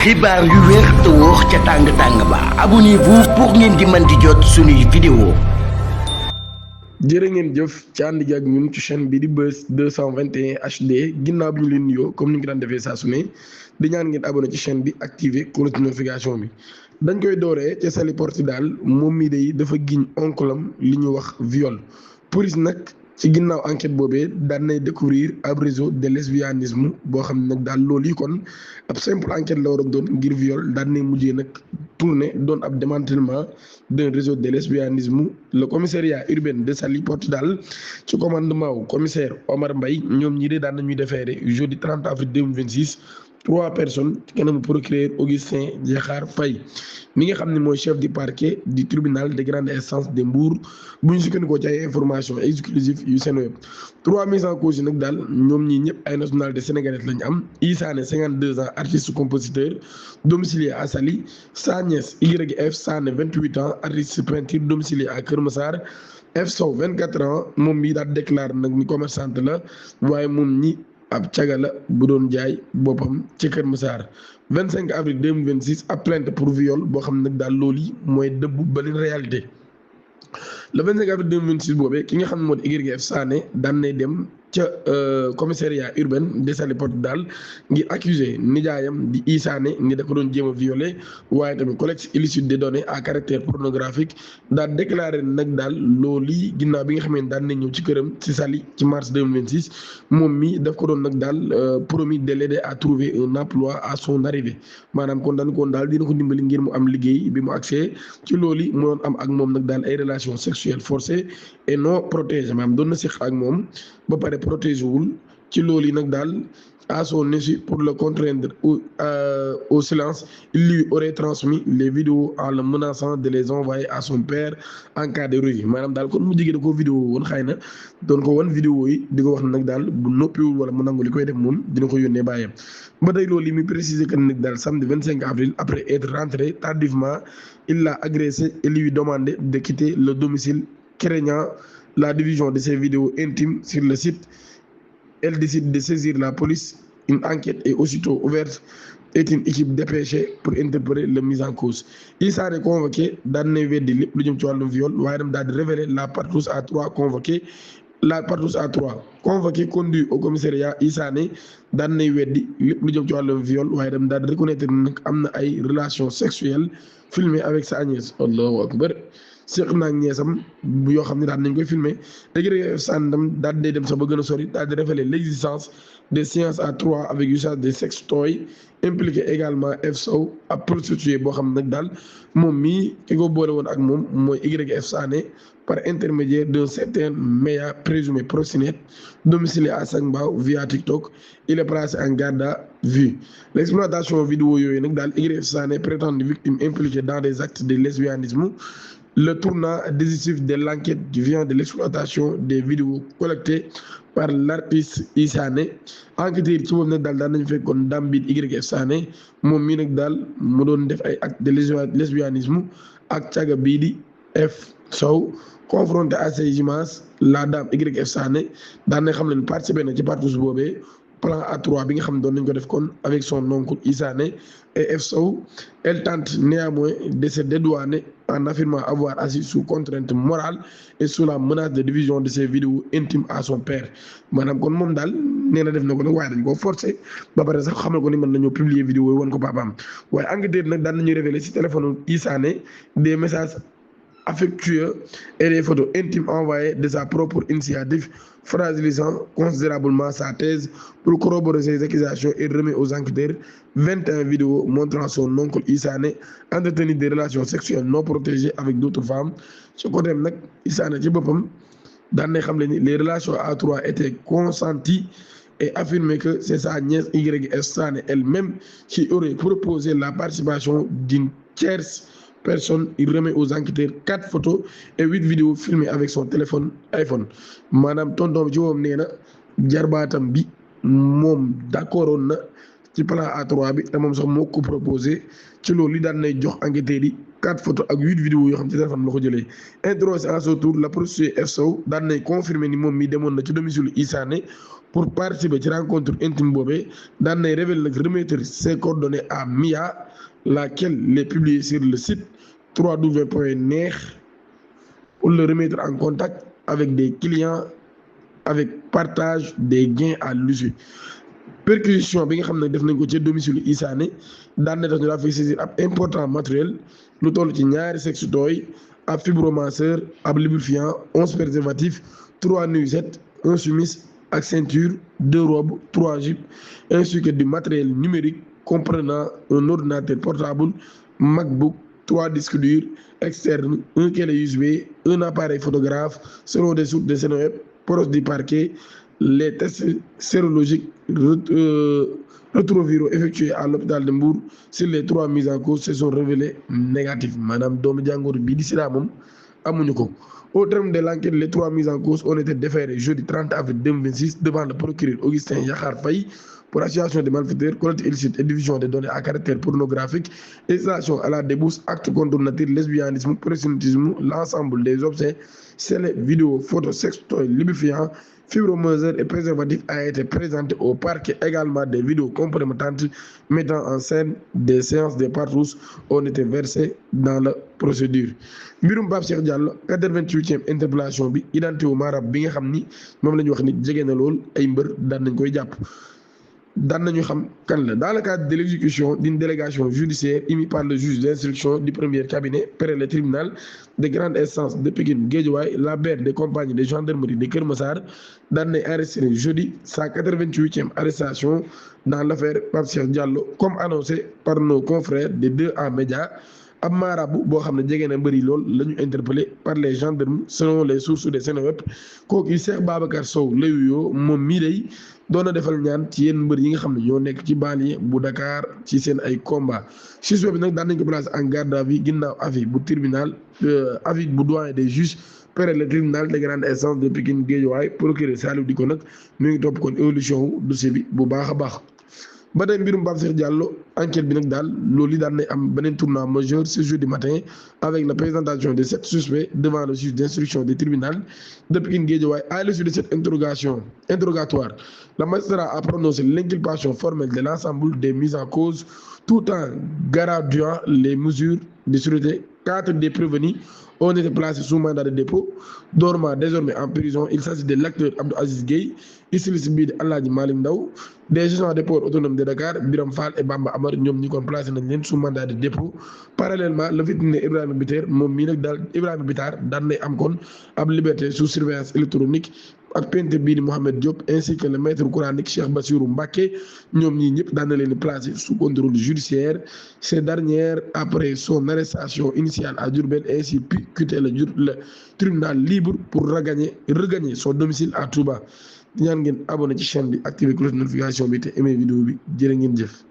xibaar yu wér te wóor ca tàng-tàng ba abonnez-vous pour ngeen di mën di jot suñuy vidéo. jërë ngeen jëf ci ànd gi ak ñun ci chaîne bi di Buzz 221 HD ginnaaw bi ñu leen nuyoo comme ni ñu ko daan defee saa su ne di ñaan ngeen abonné ci chaîne bi activé cloche de notification bi. dañ koy dooree ca Saly Portudal moom mii day dafa giñ oncle am li ñu wax viol police nag ci ginnaaw enquête boobee daan nay découvrir ab réseau de lesbianisme boo xam ne nag daal loolu yi kon ab simple enquête la war a doon ngir viol daan nay mujjee nag tourné doon ab démantèlement d'un réseau de lesbianisme. Le commissariat urbain de Saly Portudal ci commandement wu commissaire Omar Mbaye ñoom ñii de daan nañuy déféré jeudi 30 avril 2026 3 personnes ci kanamu procureur Augustin Diakhar Faye mi nga xam ne mooy chef du parquet du tribunal de grande instance de Mbour bu ñu sukkandikoo ci ay information exclusive yu Senweb 3 mises en cause yi nag daal ñoom ñii ñëpp ay nationalité sénégalaise lañu am Issané 52 ans artiste compositeur domicilié à Saly Sagnès YF Sané 28 ans artiste peinture domicilié à Kër Massar F Sow 24 ans moom mii daal déclaré nag ni commerçante la waaye moom ñi ab caga la bu doon jaay boppam ci Kër Massar 25 avril 2026 ab plainte pour viol boo xam nag daal loolu yi mooy dëbbu beneen réalité le 25 avril 2026 boobee ki nga xam ne moo di YF Sané daan nay dem ca commissariat urbain de Saly Portudal ngir accusé nijaayam di Issané ni da ko doon jéem a violé waaye tamit collecte illicite des données à caractère pornographique daal déclaré nag daal loolu yi ginnaaw bi nga xamee ne daan nañ ñëw ci këram ci Saly ci mars 2026 moom mi daf ko doon nag daal promis de l'aider à trouver un emploi à son arrivée maanaam kon dañ koon daal dina ko dimbali ngir mu am liggéey bi mu accès ci loolu yi mu doon am ak moom nag daal ay relations sexuelles forcées et non protégées maanaam doon na séq ak moom ba pare protégé wul ci loolu yi nag daal à son insu pour le contraindre au silence il lui aurait transmis les vidéos en le menaçant de les envoyer à son père en cas de refus maanaam daal kon mu jigéen da koo vidéo woon xëy na doon ko wan vidéo yi di ko wax nag daal bu noppiwul wala mu nangu li koy def moom dina ko yónnee bàyyam ba tey loolu yi muy préciser que nag daal samedi 25 avril après être rentré tardivement il l'a agressé et lui demandé de quitter le domicile craignant la diffusion de ces vidéos intimes sur le site. Elle décide de saisir la police. Une enquête est aussitôt ouverte et une équipe dépêchée pour interpeller le mis en cause. Issané convoqué daan nay weddi lépp lu jëm ci wàllum viol waaye dem daal di révéler la partouze à 3 convoqué la partouze à 3 convoqué conduit au commissariat Issané daan nay weddi lépp lu jëm ci wàllum viol waaye dem daal di reconnaître nag am na ay relations sexuelles filmées avec sa nièce. Allahu akbar. seq naa ñeesam yoo xam ne daal nañ koy filmer léegi sàndam daal day dem sax ba gën a sori daal di révéler l'existence des séances à 3 avec usage des sextoys impliqué également F Sow ab prostituée boo xam nag daal moom mii ki ko boole woon ak moom mooy YF Sané par intermédiaire d'un certain Meya présumé proxénète domicilié à Sangbao via TikTok il est placé en garde à vue. L'exploitation vidéo yooyu nag daal YF Sané prétendue victime impliquée dans des actes de lesbianisme. Le tournant décisif de l'enquête vient de l'exploitation des vidéos collectées par l'artiste Issané enquêteurs ci moom nag daal daan nañu fekkoon Dame bi YF Sané moom mii nag daal mu doon def ay actes de lesbianisme ak caga bii di F Sow confronté à ces images la Dame YF Sané daan na xam ne participé na ci partouze boobee plan A3 bi nga xam ne doon nañ ko def kon avec son oncle Issané et F Sow elle tente néanmoins de se dédouaner en affirmant avoir agi sous contrainte morale et sous la menace de diffusion de ses vidéos intimes à son père maanaam kon moom daal nee na def na ko nag waaye dañ koo forcé ba pare sax xamal ko ni mën nañoo publier vidéo yi wan ko papaam waaye enquêteur nag daan nañu révéler ci téléphone Issané des messages affectueux et des photos intimes envoyées de sa propre initiative fragilisant considérablement sa thèse pour corroborer ses accusations et remet aux enquêteurs 21 vidéos montrant son oncle Issané entretenir des relations sexuelles non protégées avec d'autres femmes ci côté nag Issané ci boppam daan na xam ne ni les relations à 3 étaient consenties et affirmé que c'est sa nièce YF Sané elle-même qui aurait proposé la participation d'une tierce personne. Il remet aux enquêteurs 4 photos et 8 vidéos filmées avec son téléphone iPhone maanaam tonton bi ci moom nee na jarbaatam bi moom d'accordoon na ci plan A3 bi te moom sax moo ko proposé ci loolu li daan nay jox enquêteurs yi 4 photos ak 8 vidéos yoo xam ci téléphone la ko jëlee. Interrogé à son tour la prostituée F Sow daan nay confirmer ni moom mi demoon na ci domicile Issané pour participer ci rencontre intime boobee daan nay révéler nag remettre ses coordonnées à Mia, laquelle les publier sur le site www.neex pour le remettre en contact avec des clients avec partage des gains à l'usure. Perquisition bi nga xam ne def nañ ko ci domicile Issané daan na tax ñu daa fay saisir ab important matériel lu toll ci ñaari sextoy ab fibromasseur ab lubrifiant 11 préservatifs 3 nuisettes 1 chemise ak ceinture 2 robes 3 jupes ainsi que du matériel numérique comprenant un ordinateur portable MacBook, 3 disques durs externes, un clé USB, un appareil photographe selon des sources de Seneweb proches du parquet. Les tests sérologiques rétroviraux effectués à l'hôpital de Mbour sur les 3 mises en cause se sont révélés négatifs maanaam doomu jàngoro bii di sida moom amuñu ko. Au terme de l'enquête, les 3 mises en cause ont été déférées jeudi 30 avril 2026 devant le procureur Augustin Yakhar Faye pour association de malfaiteurs, collecte illicite et diffusion de données à caractère pornographique, incitation à la débauche, acte contre nature, lesbianisme, proxénétisme, l'ensemble des objets, scellés, vidéos, photos, sextoys, lubrifiants, fibromasseurs et préservatifs a été présenté au parquet. Également des vidéos compromettantes mettant en scène des séances de partous ont été versées dans la procédure. Mbirum Pape Cheikh Diallo 88e interpellation bi identité wu maarab bi nga xam ni moom la ñu wax ni jege na lool ay mbër daan nañ koy jàpp. daan nañu xam kan la dans le cadre de l'exécution d'une délégation judiciaire émise par le juge d'instruction du premier cabinet près le tribunal de grande instance de Pikine Guédiawaye, la BR des compagnies de gendarmerie de Keur Massar daan nay arrêté jeudi sa 88e arrestation dans l'affaire Pape Cheikh Diallo comme annoncé par nos confrères de 2A Média. ab maarabu boo xam ne jege na mbëri lool la ñu interpellé par les gendarmes selon les sources de Seneweb kooku Cheikh Babacar Sow la wuyoo moom mii day doon na defal ñaan ci yenn mbër yi nga xam ne ñoo nekk ci banlieue bu Dakar ci seen ay combat suspect bi nag daan nañ ko placé en garde à vue ginnaaw avis bu tribunal avis bu doyen des juges près le tribunal de grande instance de Pikine Guédiawaye procureur Saliou Dicko nag mu ngi topp kon évolution wu dossier bi bu baax a baax. ba tey mbirum Pape Cheikh Diallo enquête bi nag daal loolu yi daan nay am beneen tournant majeur ce jeudi matin avec la présentation de 7 suspects devant le juge d'instruction du tribunal de Pikine Guédiawaye. À l'issue de cette interrogatoire, le magistrat a prononcé l'inculpation formelle de l'ensemble des mises en cause tout en graduant les mesures de sûreté. 4 des prévenus ont été placés sous mandat de dépôt, dormant désormais en prison. Il s'agit de l'acteur Abdou Aziz Gueye, styliste bii di Alaaji Malick Ndaw, des agents des ports autonomes de Dakar Biram Fall et Bamba Amar ñoom ñi kon placé nañ leen sous mandat de dépôt. Parallèlement le vétérinaire Ibrahima Bitar moom mii nag daal Ibrahima Bitar daan nay am kon ab liberté sous surveillance électronique ak peintre bii di Mohamed Diop ainsi que le maître coranique Cheikh Bassirou Mbacké ñoom ñii ñëpp daan na leen placé sous contrôle judiciaire. Ces dernières après son arrestation initiale à Diourbel ainsi pu quitter le tribunal libre pour regagner son domicile à Touba. ñaan ngeen abonné ci chaîne bi activer cloche de notification bi te aimé vidéo bi jërë ngeen jëf.